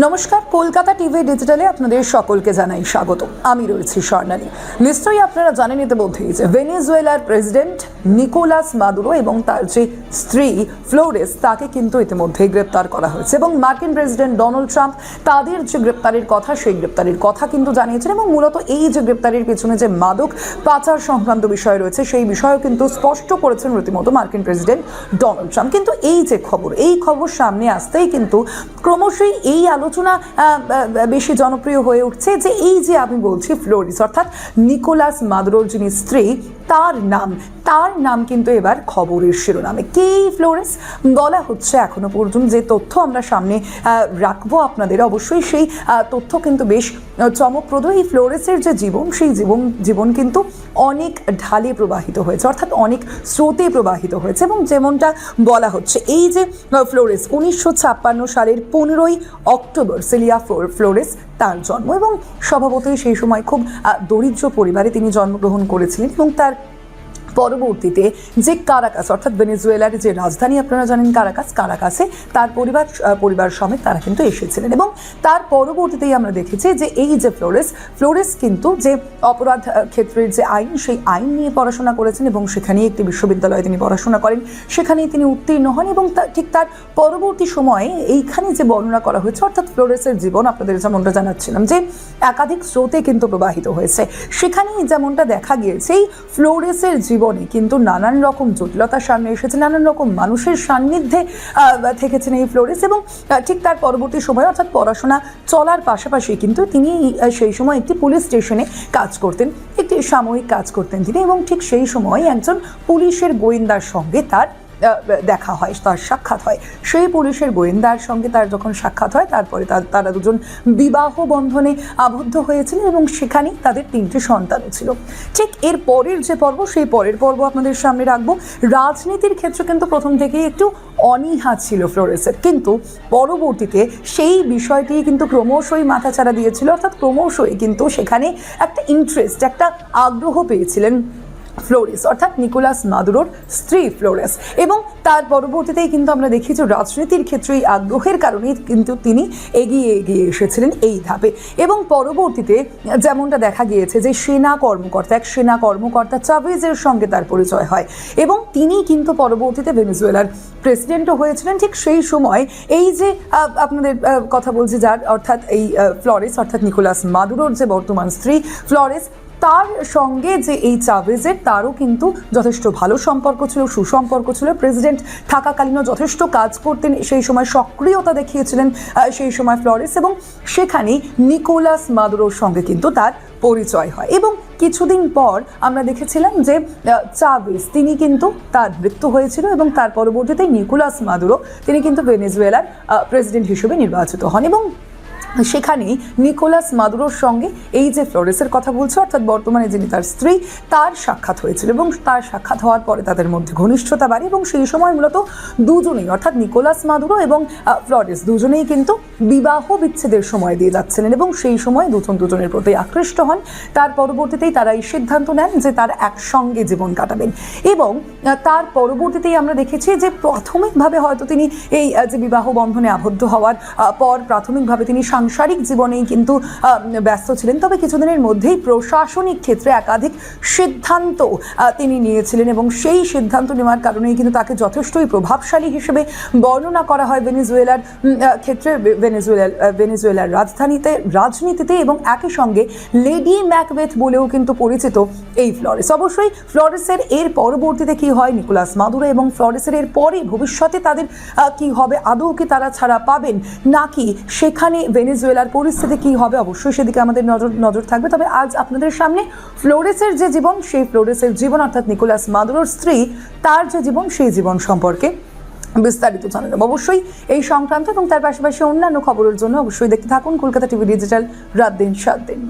নমস্কার, কলকাতা টিভি ডিজিটালে আপনাদের সকলকে জানাই স্বাগত। আমি রয়েছি স্বর্ণালী। নিশ্চয়ই আপনারা জানেন ইতিমধ্যেই যে ভেনেজুয়েলার প্রেসিডেন্ট নিকোলাস মাদুরো এবং তার যে স্ত্রী ফ্লোরেস তাকে কিন্তু ইতিমধ্যেই গ্রেপ্তার করা হয়েছে এবং মার্কিন প্রেসিডেন্ট ডোনাল্ড ট্রাম্প তাদের যে গ্রেপ্তারের কথা সেই গ্রেপ্তারের কথা কিন্তু জানিয়েছেন এবং মূলত এই যে গ্রেপ্তারের পেছনে যে মাদক পাচার সংক্রান্ত বিষয় রয়েছে সেই বিষয়ও কিন্তু স্পষ্ট করেছেন রীতিমতো মার্কিন প্রেসিডেন্ট ডোনাল্ড ট্রাম্প। কিন্তু এই যে খবর সামনে আসতেই কিন্তু ক্রমশই এই আলোচনা বেশি জনপ্রিয় হয়ে উঠছে যে এই যে আমি বলছি ফ্লোরেস অর্থাৎ নিকোলাস মাদুরোর যিনি স্ত্রী তার নাম কিন্তু এবার খবরের শিরোনামে। কে এই ফ্লোরেস? বলা হচ্ছে এখনো পর্যন্ত যে তথ্য আমরা সামনে রাখবো আপনাদের, অবশ্যই সেই তথ্য কিন্তু বেশ চমকপ্রদ। এই ফ্লোরেসের যে জীবন সেই জীবন কিন্তু অনেক ঢালে প্রবাহিত হয়েছে, অর্থাৎ অনেক স্রোতে প্রবাহিত হয়েছে এবং যেমনটা বলা হচ্ছে এই যে ফ্লোরেস 1956 সালের 15ই অক্টোবর সেলিয়া ফ্লোরেস তার জন্ম এবং স্বভাবতই সেই সময় খুব দরিদ্র পরিবারে তিনি জন্মগ্রহণ করেছিলেন এবং তার পরবর্তীতে যে কারাকাস অর্থাৎ ভেনেজুয়েলার যে রাজধানী আপনারা জানেন কারাকাসে তার পরিবার সমেত তারা কিন্তু এসেছিলেন এবং তার পরবর্তীতেই আমরা দেখেছি যে এই যে ফ্লোরেস কিন্তু যে অপরাধ ক্ষেত্রের যে আইন সেই আইন নিয়ে পড়াশোনা করেছেন এবং সেখানেই একটি বিশ্ববিদ্যালয়ে তিনি পড়াশোনা করেন, সেখানেই তিনি উত্তীর্ণ হন এবং ঠিক তার পরবর্তী সময়ে এইখানে যে বর্ণনা করা হয়েছে অর্থাৎ ফ্লোরেসের জীবন আপনাদের যেমনটা জানাচ্ছিলাম যে একাধিক স্রোতে কিন্তু প্রবাহিত হয়েছে, সেখানেই যেমনটা দেখা গিয়েছে এই ফ্লোরেসের জীবনে কিন্তু নানান রকম জটিলতার সামনে এসেছে, নানান রকম মানুষের সান্নিধ্যে থেকেছেন এই ফ্লোরেস এবং ঠিক তার পরবর্তী সময় অর্থাৎ পড়াশোনা চলার পাশাপাশি কিন্তু তিনি সেই সময় একটি পুলিশ স্টেশনে কাজ করতেন, একটি সাময়িক কাজ করতেন তিনি এবং ঠিক সেই সময় একজন পুলিশের গোয়েন্দার সঙ্গে তার দেখা হয়, তার সাক্ষাৎ হয়। সেই পুলিশের গোয়েন্দার সঙ্গে তার যখন সাক্ষাৎ হয় তারপরে তারা দুজন বিবাহ বন্ধনে আবদ্ধ হয়েছিলেন এবং সেখানেই তাদের 3টে সন্তানও ছিল। ঠিক এর পরের যে পর্ব সেই পরের পর্ব আপনাদের সামনে রাখবো। রাজনীতির ক্ষেত্রে কিন্তু প্রথম থেকেই একটু অনীহা ছিল ফ্লোরেসের, কিন্তু পরবর্তীতে সেই বিষয়টি কিন্তু ক্রমশই মাথাচাড়া দিয়েছিল, অর্থাৎ ক্রমশই কিন্তু সেখানে একটা ইন্টারেস্ট, একটা আগ্রহ পেয়েছিলেন ফ্লোরেস অর্থাৎ নিকোলাস মাদুরোর স্ত্রী ফ্লোরেস এবং তার পরবর্তীতেই কিন্তু আমরা দেখি যে রাজনীতির ক্ষেত্রে এই আগ্রহের কারণেই কিন্তু তিনি এগিয়ে এসেছিলেন এই ধাপে এবং পরবর্তীতে যেমনটা দেখা গিয়েছে যে এক সেনা কর্মকর্তা চাভেজের সঙ্গে তার পরিচয় হয় এবং তিনি কিন্তু পরবর্তীতে ভেনেজুয়েলার প্রেসিডেন্টও হয়েছিলেন। ঠিক সেই সময় এই যে আপনাদের কথা বলছি যার অর্থাৎ এই ফ্লোরেস অর্থাৎ নিকোলাস মাদুরোর যে বর্তমান স্ত্রী ফ্লোরেস তার সঙ্গে যে এই চাভেজের তারও কিন্তু যথেষ্ট ভালো সম্পর্ক ছিল, সুসম্পর্ক ছিল। প্রেসিডেন্ট থাকাকালীনও যথেষ্ট কাজ করতেন, সেই সময় সক্রিয়তা দেখিয়েছিলেন সেই সময় ফ্লোরেস এবং সেখানেই নিকোলাস মাদুরোর সঙ্গে কিন্তু তার পরিচয় হয় এবং কিছুদিন পর আমরা দেখেছিলাম যে চাভেজ তিনি কিন্তু তার মৃত্যু হয়েছিল এবং তার পরবর্তীতে নিকোলাস মাদুরো তিনি কিন্তু ভেনেজুয়েলার প্রেসিডেন্ট হিসেবে নির্বাচিত হন এবং সেখানেই নিকোলাস মাদুরোর সঙ্গে এই যে ফ্লোরেসের কথা বলছে অর্থাৎ বর্তমানে যিনি তার স্ত্রী তার সাক্ষাৎ হয়েছিল এবং তার সাক্ষাৎ হওয়ার পরে তাদের মধ্যে ঘনিষ্ঠতা বাড়ে এবং সেই সময় মূলত দুজনেই অর্থাৎ নিকোলাস মাদুরো এবং ফ্লোরেস দুজনেই কিন্তু বিবাহ বিচ্ছেদের সময় দিয়ে যাচ্ছিলেন এবং সেই সময় দুজনের প্রতি আকৃষ্ট হন। তার পরবর্তীতেই তারা এই সিদ্ধান্ত নেন যে তারা একসঙ্গে জীবন কাটাবেন এবং তার পরবর্তীতেই আমরা দেখেছি যে প্রাথমিকভাবে হয়তো তিনি এই যে বিবাহ বন্ধনে আবদ্ধ হওয়ার পর প্রাথমিকভাবে তিনি সাংসারিক জীবনেই কিন্তু ব্যস্ত ছিলেন, তবে কিছুদিনের মধ্যেই প্রশাসনিক ক্ষেত্রে একাধিক সিদ্ধান্ত তিনি নিয়েছিলেন এবং সেই সিদ্ধান্ত নেওয়ার কারণেই কিন্তু তাকে যথেষ্টই প্রভাবশালী হিসেবে বর্ণনা করা হয় ভেনেজুয়েলার ক্ষেত্রে, ভেনেজুয়েলার রাজনীতিতে এবং একই সঙ্গে লেডি ম্যাকবেথ বলেও কিন্তু পরিচিত এই ফ্লোরেস। অবশ্যই ফ্লোরেসের এর পরবর্তীতে কি হয়, নিকোলাস মাদুরো এবং ফ্লোরেসের এর পরে ভবিষ্যতে তাদের কি হবে, আদৌ কি তারা ছাড়া পাবেন নাকি সেখানে ভেনেজুয়েলার পরিস্থিতি কি হবে, অবশ্যই সেদিকে আমাদের নজর থাকবে। তবে আজ আপনাদের সামনে ফ্লোরেসের যে জীবন সেই ফ্লোরেসের জীবন অর্থাৎ নিকোলাস মাদুরোর স্ত্রী তার যে জীবন সেই জীবন সম্পর্কে বিস্তারিত জানালাম। অবশ্যই এই সংক্রান্ত এবং তার পাশাপাশি অন্যান্য খবরের জন্য অবশ্যই দেখতে থাকুন কলকাতা টিভি ডিজিটাল রাত দিন 7 দিন।